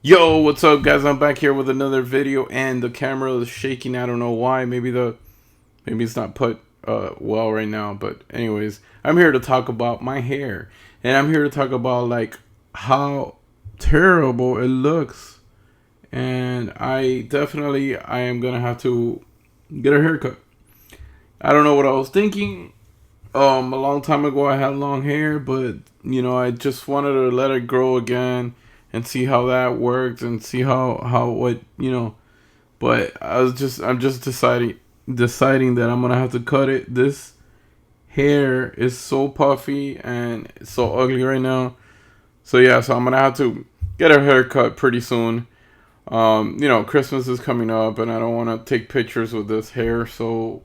Yo, what's up, guys? I'm back here with another video, and the camera is shaking. I don't know why. Maybe it's not put well right now. But anyways, I'm here to talk about my hair, and I'm here to talk about like how terrible it looks. And I am gonna have to get a haircut. I don't know what I was thinking. A long time ago, I had long hair, but I just wanted to let it grow again and see how that worked and see how what But I'm just deciding that I'm gonna have to cut it. This hair is so puffy and so ugly right now. So yeah, so I'm gonna have to get a haircut pretty soon. Christmas is coming up, and I don't want to take pictures with this hair so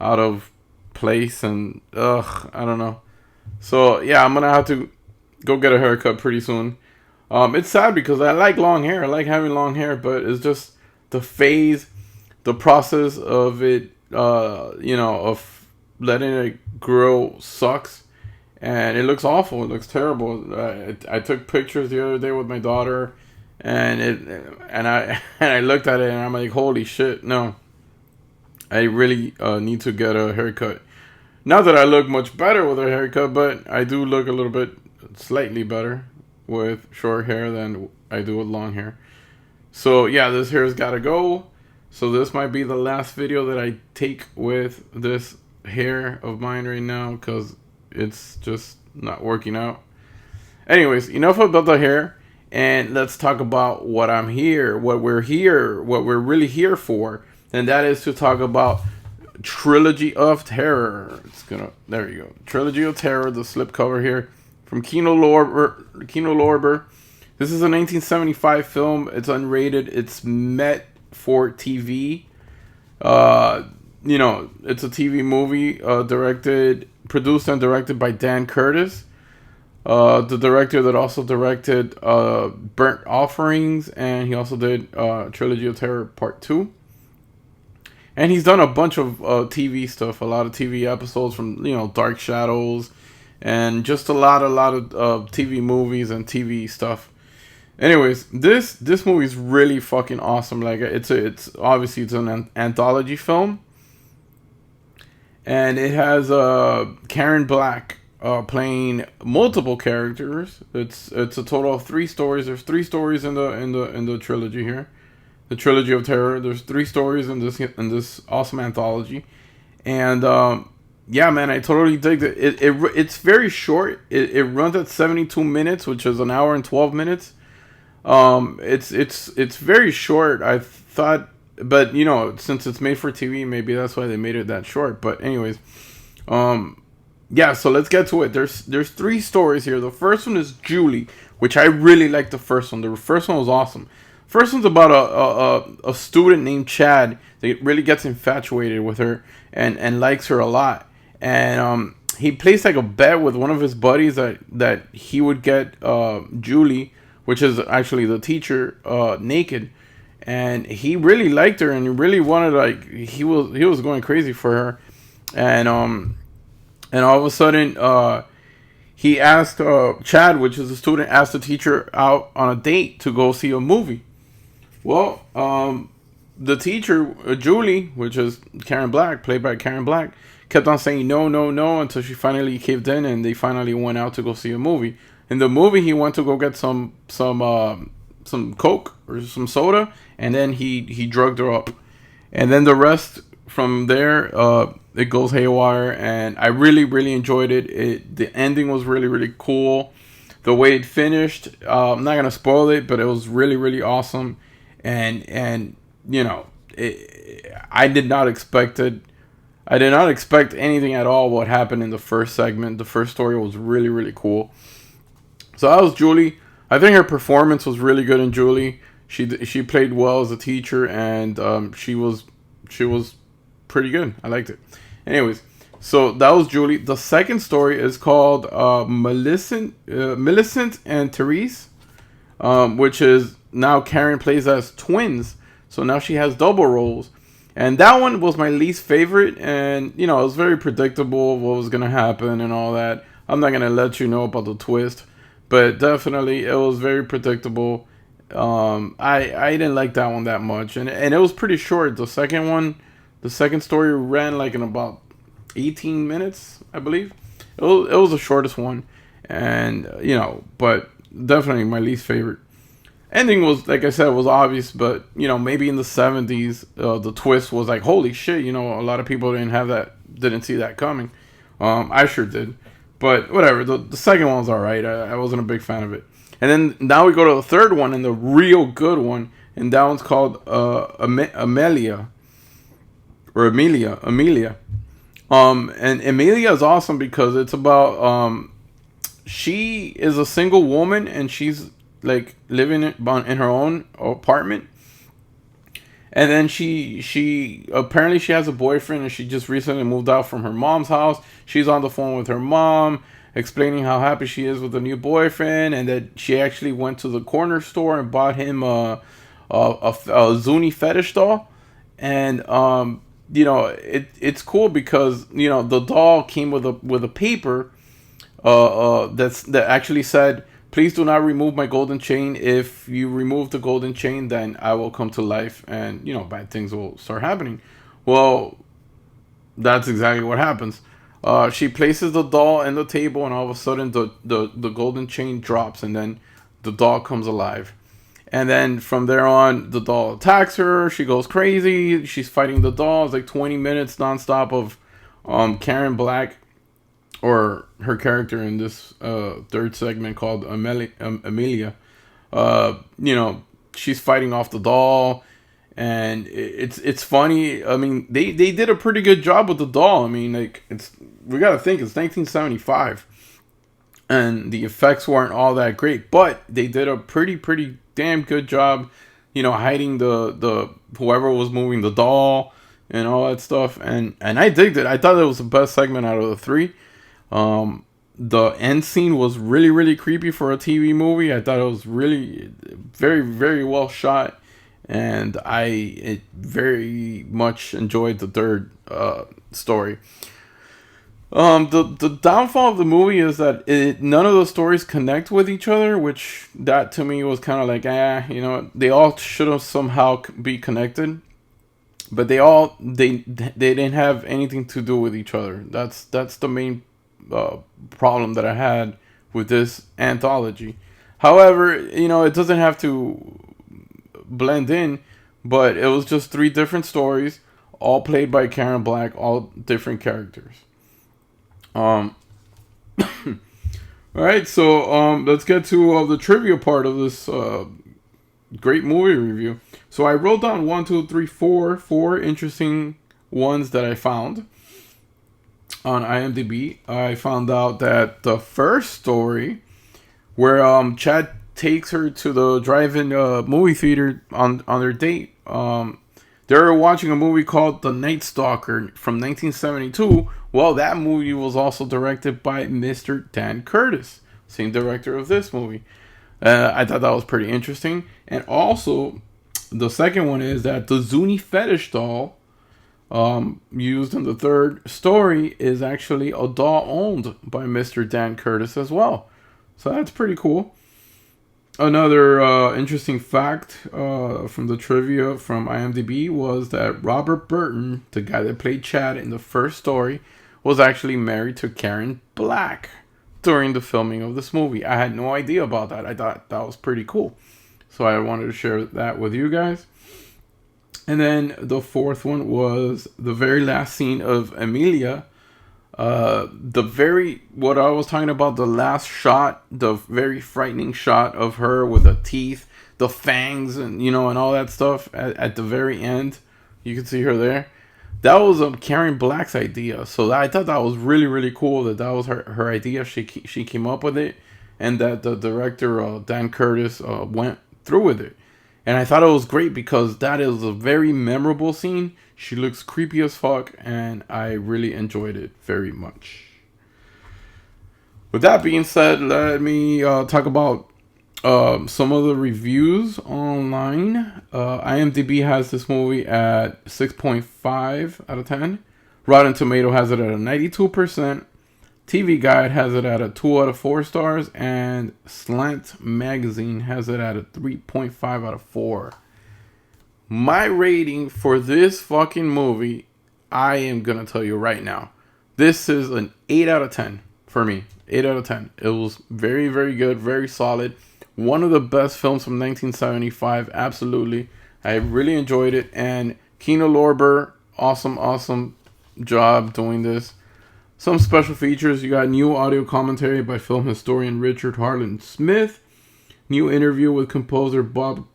out of place, and I don't know. So yeah, I'm gonna have to go get a haircut pretty soon. It's sad because I like long hair. I like having long hair, but it's just the phase, the process of it, of letting it grow sucks, and it looks awful. It looks terrible. I took pictures the other day with my daughter, and I and I looked at it, and I'm like, holy shit, no. I really need to get a haircut. Not that I look much better with a haircut, but I do look a little bit slightly better with short hair than I do with long hair. So yeah, this hair's gotta go. So this might be the last video that I take with this hair of mine right now, because it's just not working out. Anyways, enough about the hair, and let's talk about what we're really here for, and that is to talk about Trilogy of Terror. There you go. Trilogy of Terror, the slipcover here from Kino Lorber. This is a 1975 film. It's unrated. It's met for TV. It's a TV movie, produced and directed by Dan Curtis, the director that also directed Burnt Offerings, and he also did Trilogy of Terror Part 2. And he's done a bunch of TV stuff, a lot of TV episodes from, Dark Shadows, and just a lot of TV movies and TV stuff. Anyways, this movie is really fucking awesome. Like, it's obviously an anthology film, and it has Karen Black playing multiple characters. It's a total of 3 stories. There's 3 stories in the trilogy here. The Trilogy of Terror. There's 3 stories in this awesome anthology, and yeah, man, I totally dig it. It's very short. It runs at 72 minutes, which is an hour and 12 minutes. It's very short. I thought, but since it's made for TV, maybe that's why they made it that short. But anyways, yeah. So let's get to it. There's 3 stories here. The first one is Julie, which I really like. The first one. The first one was awesome. First one's about a student named Chad that really gets infatuated with her and likes her a lot. And he placed like a bet with one of his buddies that he would get Julie, which is actually the teacher, naked. And he really liked her, and he really wanted, like, he was going crazy for her. And all of a sudden he asked Chad, which is a student, asked the teacher out on a date to go see a movie. Well, the teacher, Julie, which is Karen Black, played by Karen Black, kept on saying no, no, no, until she finally caved in, and they finally went out to go see a movie. In the movie, he went to go get some Coke or some soda, and then he drugged her up. And then the rest from there, it goes haywire, and I really, really enjoyed it. The ending was really, really cool. The way it finished, I'm not gonna spoil it, but it was really, really awesome. And I did not expect it. I did not expect anything at all what happened in the first segment. The first story was really, really cool. So that was Julie. I think her performance was really good in Julie. She played well as a teacher, and she was pretty good. I liked it. Anyways, so that was Julie. The second story is called Millicent and Therese, which is now Karen plays as twins. So now she has double roles. And that one was my least favorite, and it was very predictable what was gonna happen and all that. I'm not gonna let you know about the twist, but definitely it was very predictable. I didn't like that one that much, and it was pretty short. The second story ran like in about 18 minutes, I believe. It was the shortest one, and but definitely my least favorite. Ending was, like I said, was obvious, but maybe in the 70s, the twist was like, holy shit, a lot of people didn't see that coming. I sure did, but whatever. The second one was all right. I wasn't a big fan of it. And then now we go to the third one, and the real good one, and that one's called Amelia or Amelia. And Amelia is awesome because it's about she is a single woman, and she's like living in her own apartment. And then she apparently she has a boyfriend, and she just recently moved out from her mom's house. She's on the phone with her mom, explaining how happy she is with the new boyfriend, and that she actually went to the corner store and bought him a Zuni fetish doll. And it's cool because the doll came with a paper that actually said, please do not remove my golden chain. If you remove the golden chain, then I will come to life, and bad things will start happening. Well, that's exactly what happens. She places the doll in the table, and all of a sudden the golden chain drops, and then the doll comes alive. And then from there on, the doll attacks her. She goes crazy. She's fighting the doll. It's like 20 minutes nonstop of Karen Black, or her character in this third segment called Amelia. She's fighting off the doll, and it's funny. I mean, they did a pretty good job with the doll. I mean, like, we gotta think it's 1975, and the effects weren't all that great, but they did a pretty damn good job, hiding the whoever was moving the doll and all that stuff. And I digged it. I thought it was the best segment out of the three. The end scene was really creepy for a TV movie. I thought it was really very well shot, and I very much enjoyed the third story. The downfall of the movie is that none of the stories connect with each other, which that to me was kind of like, they all should have somehow be connected, but they didn't have anything to do with each other. That's the main problem that I had with this anthology. However, it doesn't have to blend in, but it was just three different stories, all played by Karen Black, all different characters. All right, so let's get to the trivia part of this great movie review. So I wrote down 4 interesting ones that I found on IMDb. I found out that the first story, where Chad takes her to the drive-in movie theater on their date, they were watching a movie called The Night Stalker from 1972. Well, that movie was also directed by Mr. Dan Curtis, same director of this movie. I thought that was pretty interesting. And also, the second one is that the Zuni fetish doll used in the third story is actually a doll owned by Mr. Dan Curtis as well. So that's pretty cool. Another interesting fact from the trivia from IMDb was that Robert Burton, the guy that played Chad in the first story, was actually married to Karen Black during the filming of this movie. I had no idea about that. I thought that was pretty cool. So I wanted to share that with you guys. And then the fourth one was the very last scene of Amelia. What I was talking about, the last shot, the very frightening shot of her with the teeth, the fangs, and and all that stuff at the very end. You can see her there. That was Karen Black's idea. So I thought that was really cool that was her idea. She came up with it, and that the director Dan Curtis went through with it. And I thought it was great because that is a very memorable scene. She looks creepy as fuck, and I really enjoyed it very much. With that being said, let me talk about some of the reviews online. IMDb has this movie at 6.5 out of 10. Rotten Tomato has it at a 92%. TV Guide has it at a 2 out of 4 stars, and Slant Magazine has it at a 3.5 out of 4. My rating for this fucking movie, I am gonna tell you right now, this is an 8 out of 10 for me. 8 out of 10. It was very, very good, very solid. One of the best films from 1975, absolutely. I really enjoyed it, and Kino Lorber, awesome job doing this. Some special features: you got new audio commentary by film historian Richard Harlan Smith, new interview with composer Bob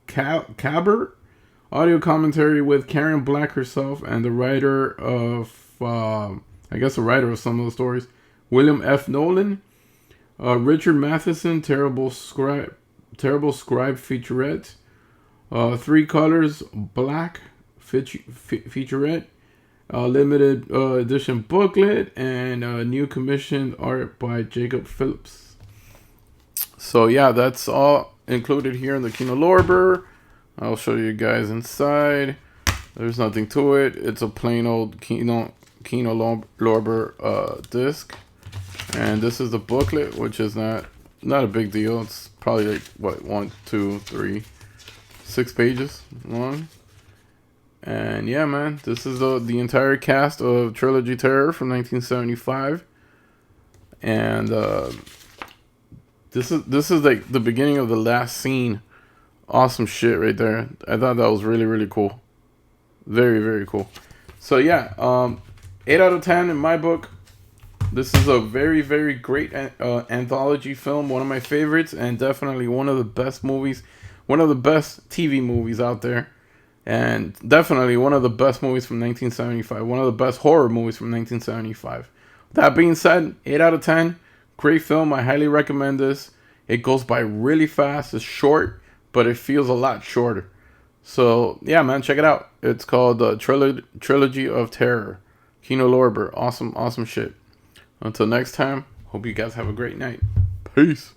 Cabert, audio commentary with Karen Black herself and the writer of, I guess the writer of some of the stories, William F. Nolan, Richard Matheson, Terrible Scribe featurette, 3 colors black featurette, limited edition booklet, and new commissioned art by Jacob Phillips. So yeah, that's all included here in the Kino Lorber. I'll show you guys inside. There's nothing to it. It's a plain old Kino Lorber disc, and this is the booklet, which is not a big deal. It's probably like what, 1, 2, 3, 6 pages long. And yeah, man, this is the entire cast of Trilogy Terror from 1975, and this is like the beginning of the last scene. Awesome shit right there. I thought that was really, really cool. Very, very cool. So yeah, 8 out of 10 in my book. This is a very, very great anthology film. One of my favorites, and definitely one of the best movies, one of the best TV movies out there. And definitely one of the best movies from 1975. One of the best horror movies from 1975. That being said, 8 out of 10. Great film. I highly recommend this. It goes by really fast. It's short, but it feels a lot shorter. So, yeah, man, check it out. It's called Trilogy of Terror. Kino Lorber. Awesome shit. Until next time, hope you guys have a great night. Peace.